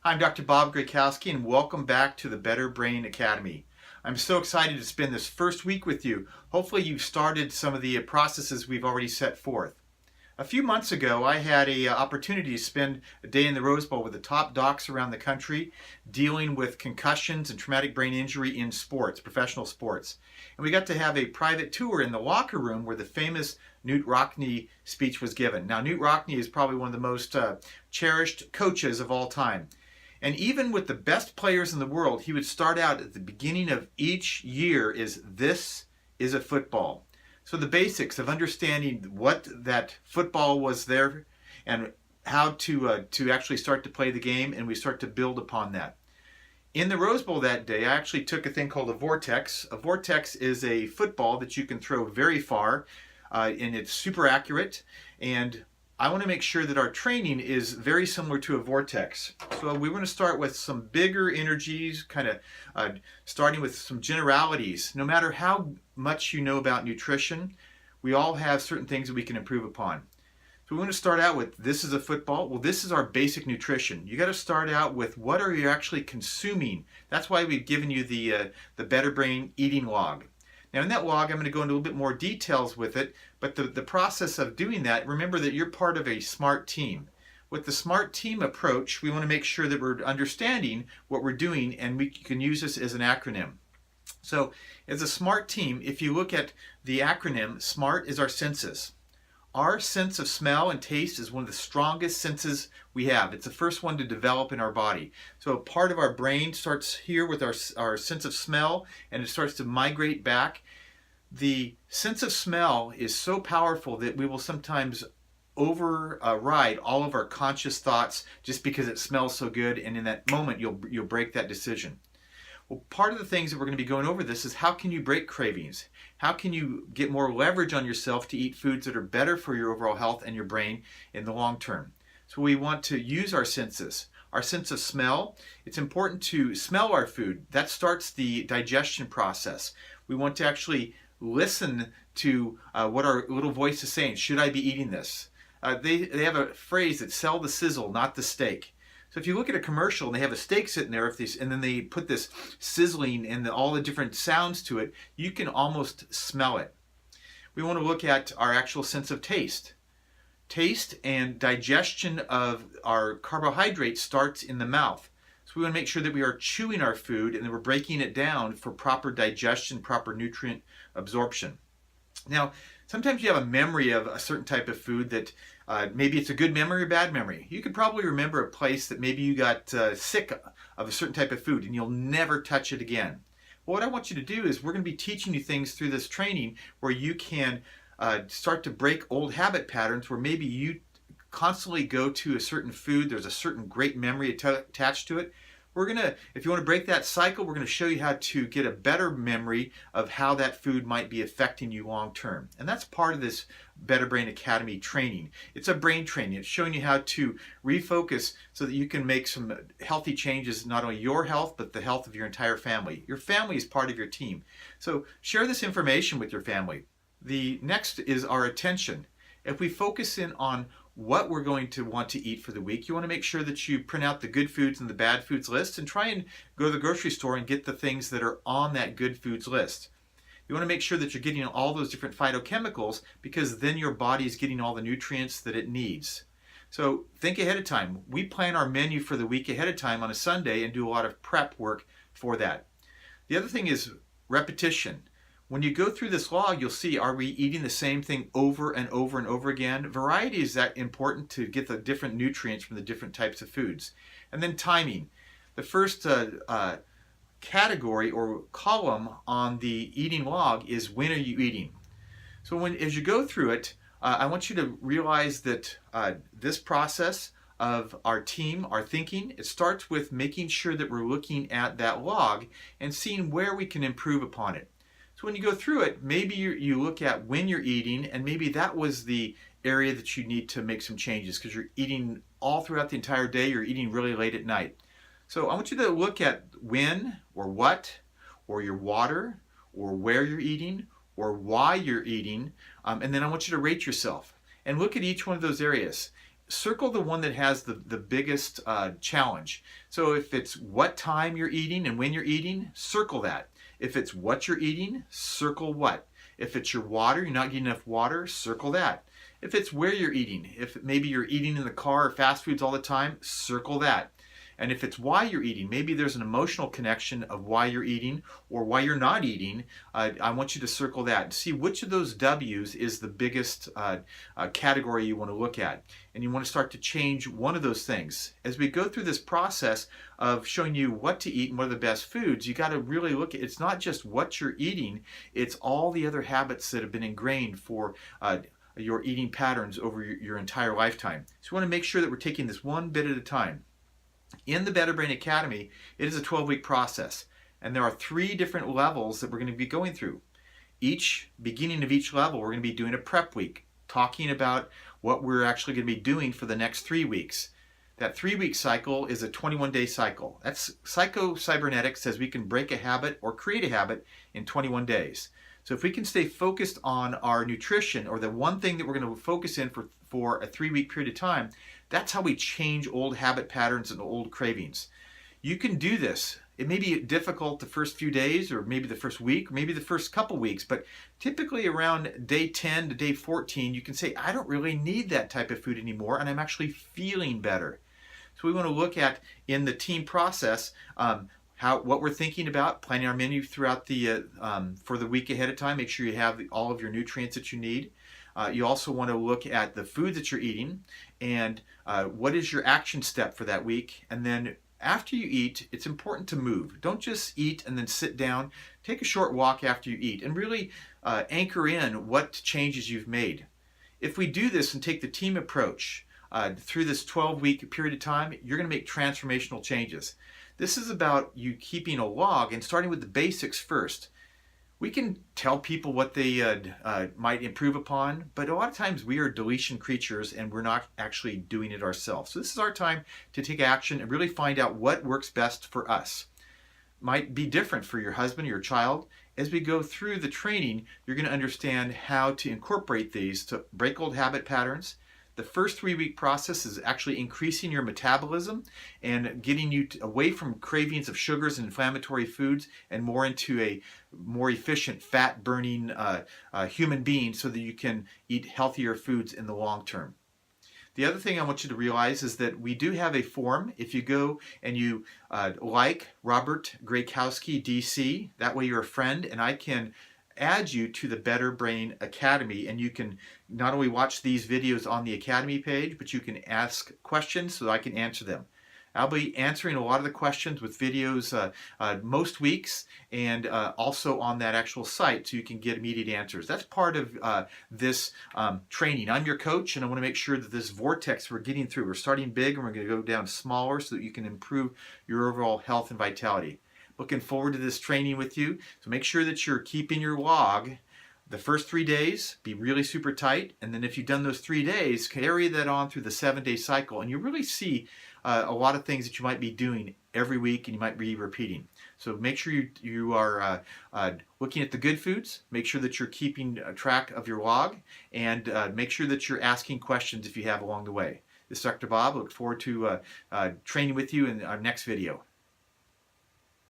I'm Dr. Bob Grakowski, and welcome back to the Better Brain Academy. I'm so excited to spend this first week with you. Hopefully you've started some of the processes we've already set forth. A few months ago, I had an opportunity to spend a day in the Rose Bowl with the top docs around the country dealing with concussions and traumatic brain injury in sports, professional sports. And we got to have a private tour in the locker room where the famous Knute Rockne speech was given. Now, Knute Rockne is probably one of the most cherished coaches of all time. And even with the best players in the world, he would start out at the beginning of each year is this is a football. So the basics of understanding what that football was there and how to actually start to play the game, and we start to build upon that. In the Rose Bowl that day, I actually took a thing called a vortex. A vortex is a football that you can throw very far, and it's super accurate. And I want to make sure that our training is very similar to a vortex. So we're going to start with some bigger energies, kind of starting with some generalities. No matter how much you know about nutrition, we all have certain things that we can improve upon. So we want to start out with, this is a football. Well, this is our basic nutrition. You got to start out with what are you actually consuming. That's why we've given you the Better Brain eating log. Now in that log, I'm going to go into a little bit more details with it, but the process of doing that, remember that you're part of a SMART team. With the SMART team approach, we want to make sure that we're understanding what we're doing, and we can use this as an acronym. So as a SMART team, if you look at the acronym, SMART is our senses. Our sense of smell and taste is one of the strongest senses we have. It's the first one to develop in our body. So part of our brain starts here with our sense of smell, and it starts to migrate back. The sense of smell is so powerful that we will sometimes override all of our conscious thoughts just because it smells so good, and in that moment you'll break that decision. Well, part of the things that we're going to be going over this is how can you break cravings? How can you get more leverage on yourself to eat foods that are better for your overall health and your brain in the long term? So we want to use our senses. Our sense of smell, it's important to smell our food. That starts the digestion process. We want to actually listen to what our little voice is saying. Should I be eating this? They have a phrase that sell the sizzle, not the steak. So if you look at a commercial and they have a steak sitting there, and then they put this sizzling and all the different sounds to it, you can almost smell it. We want to look at our actual sense of taste. Taste and digestion of our carbohydrates starts in the mouth. So we want to make sure that we are chewing our food and that we're breaking it down for proper digestion, proper nutrient absorption. Now, sometimes you have a memory of a certain type of food that maybe it's a good memory or bad memory. You could probably remember a place that maybe you got sick of a certain type of food and you'll never touch it again. Well, what I want you to do is we're going to be teaching you things through this training where you can start to break old habit patterns where maybe you constantly go to a certain food, there's a certain great memory attached to it. If you want to break that cycle, we're going to show you how to get a better memory of how that food might be affecting you long term. And that's part of this Better Brain Academy training. It's a brain training. It's showing you how to refocus so that you can make some healthy changes, not only your health, but the health of your entire family. Your family is part of your team. So share this information with your family. The next is our attention. If we focus in on what we're going to want to eat for the week, you want to make sure that you print out the good foods and the bad foods list and try and go to the grocery store and get the things that are on that good foods list. You want to make sure that you're getting all those different phytochemicals because then your body is getting all the nutrients that it needs. So think ahead of time. We plan our menu for the week ahead of time on a Sunday and do a lot of prep work for that. The other thing is repetition. When you go through this log, you'll see, are we eating the same thing over and over and over again? Variety is that important to get the different nutrients from the different types of foods. And then timing. The first category or column on the eating log is when are you eating? So as you go through it, I want you to realize that this process of our team, our thinking, it starts with making sure that we're looking at that log and seeing where we can improve upon it. So when you go through it, maybe you look at when you're eating, and maybe that was the area that you need to make some changes because you're eating all throughout the entire day, you're eating really late at night. So I want you to look at when or what, or your water, or where you're eating, or why you're eating, and then I want you to rate yourself and look at each one of those areas. circle the one that has the biggest challenge. So if it's what time you're eating and when you're eating, circle that. If it's what you're eating, circle what. If it's your water, you're not getting enough water, circle that. If it's where you're eating, if maybe you're eating in the car or fast foods all the time, circle that. And if it's why you're eating, maybe there's an emotional connection of why you're eating or why you're not eating, I want you to circle that and see which of those W's is the biggest category you want to look at. And you want to start to change one of those things. As we go through this process of showing you what to eat and what are the best foods, you got to really look at, it's not just what you're eating, it's all the other habits that have been ingrained for your eating patterns over your entire lifetime. So we want to make sure that we're taking this one bit at a time. In the Better Brain Academy, it is a 12-week process, and there are 3 different levels that we're going to be going through. Beginning of each level, we're going to be doing a prep week, talking about what we're actually going to be doing for the next 3 weeks. That 3-week cycle is a 21-day cycle. That's Psycho-Cybernetics says we can break a habit or create a habit in 21 days. So if we can stay focused on our nutrition, or the one thing that we're going to focus in for a 3-week period of time, that's how we change old habit patterns and old cravings. You can do this. It may be difficult the first few days, or maybe the first week, or maybe the first couple weeks, but typically around day 10 to day 14, you can say, I don't really need that type of food anymore, and I'm actually feeling better. So we want to look at, in the team process, what we're thinking about, planning our menu throughout for the week ahead of time. Make sure you have all of your nutrients that you need. You also want to look at the food that you're eating and what is your action step for that week. And then after you eat, it's important to move. Don't just eat and then sit down. Take a short walk after you eat and really anchor in what changes you've made. If we do this and take the team approach through this 12-week period of time, you're going to make transformational changes. This is about you keeping a log and starting with the basics first. We can tell people what they might improve upon, but a lot of times we are deletion creatures and we're not actually doing it ourselves. So this is our time to take action and really find out what works best for us. Might be different for your husband or your child. As we go through the training, you're going to understand how to incorporate these to break old habit patterns. The first 3-week process is actually increasing your metabolism and getting you away from cravings of sugars and inflammatory foods and more into a more efficient fat-burning human being so that you can eat healthier foods in the long term. The other thing I want you to realize is that we do have a form. If you go and you like Robert Greykowski, DC, that way you're a friend, and I can add you to the Better Brain Academy, and you can not only watch these videos on the Academy page, but you can ask questions so that I can answer them. I'll be answering a lot of the questions with videos most weeks, and also on that actual site so you can get immediate answers. That's part of this training. I'm your coach, and I want to make sure that this vortex we're getting through, we're starting big and we're going to go down smaller so that you can improve your overall health and vitality. Looking forward to this training with you. So make sure that you're keeping your log. The first 3 days, be really super tight. And then if you've done those 3 days, carry that on through the 7-day cycle. And you really see a lot of things that you might be doing every week and you might be repeating. So make sure you are looking at the good foods. Make sure that you're keeping track of your log. And make sure that you're asking questions if you have along the way. This is Dr. Bob. I look forward to training with you in our next video.